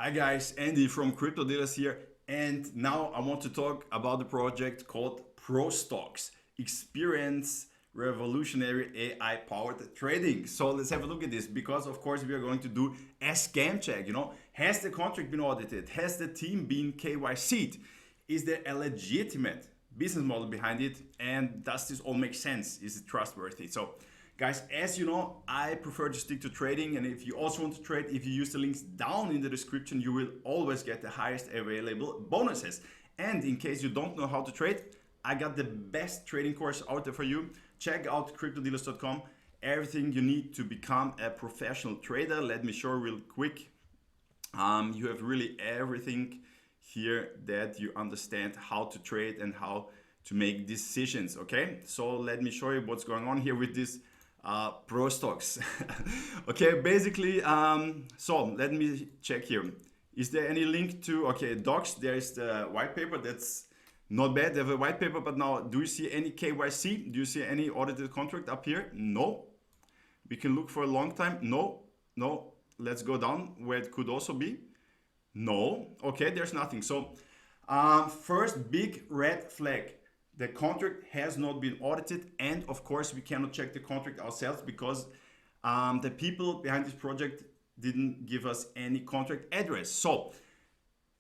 Hi guys, Andy from Crypto Dealers here, and now I want to talk about the project called Prostox. Experience revolutionary AI-powered trading. So let's have a look at this, because of course we are going to do a scam check. Has the contract been audited? Has the team been KYC'd? Is there a legitimate business model behind it? And does this all make sense? Is it trustworthy? So guys, as you know, I prefer to stick to trading, and if you also want to trade, if you use the links down in the description, you will always get the highest available bonuses. And in case you don't know how to trade, I got the best trading course out there for you. Check out cryptodealers.com. Everything you need to become a professional trader. Let me show you real quick. You have really everything here that you understand how to trade and how to make decisions. Okay, so let me show you what's going on here with this Prostox. Okay, basically, so let me check here. Is there any link to, okay, docs? There is the white paper. That's not bad. They have a white paper, but now, do you see any KYC? Do you see any audited contract up here? No. We can look for a long time. No. Let's go down where it could also be. No. Okay, there's nothing. So first big red flag. The contract has not been audited, and of course we cannot check the contract ourselves because the people behind this project didn't give us any contract address. So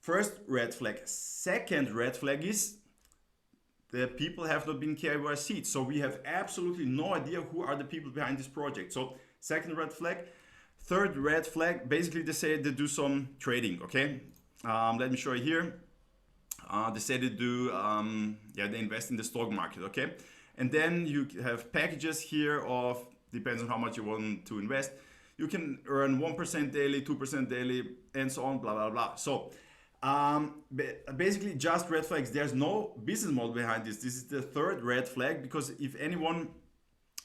first red flag. Second red flag is the people have not been KYC'd. So we have absolutely no idea who are the people behind this project. So second red flag. Third red flag, basically they say they do some trading, okay? Let me show you here. They say they do, they invest in the stock market, okay? And then you have packages here of, depends on how much you want to invest. You can earn 1% daily, 2% daily, and so on, blah, blah, blah. So basically just red flags. There's no business model behind this. This is the third red flag, because if anyone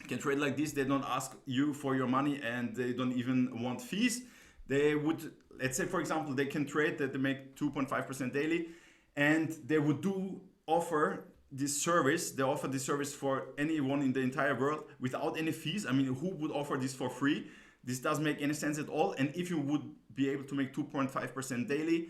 can trade like this, they don't ask you for your money and they don't even want fees. They would, let's say for example, they can trade that they make 2.5% daily, and they would do offer this service. They offer this service for anyone in the entire world without any fees. I mean, who would offer this for free? This doesn't make any sense at all. And if you would be able to make 2.5% daily,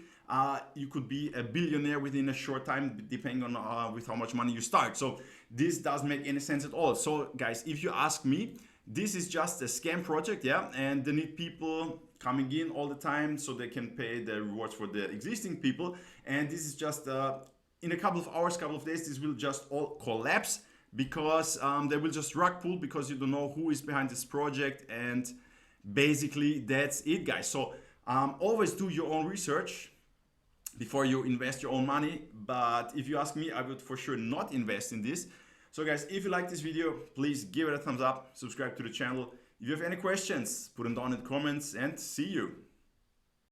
you could be a billionaire within a short time, depending on with how much money you start. So this doesn't make any sense at all. So guys, if you ask me, this is just a scam project, yeah, and they need people coming in all the time so they can pay the rewards for the existing people. And this is just in a couple of hours, couple of days, this will just all collapse, because they will just rug pull, because you don't know who is behind this project. And basically that's it, guys. So always do your own research before you invest your own money. But if you ask me, I would for sure not invest in this. So guys, if you like this video, please give it a thumbs up, subscribe to the channel. If you have any questions, put them down in the comments, and see you.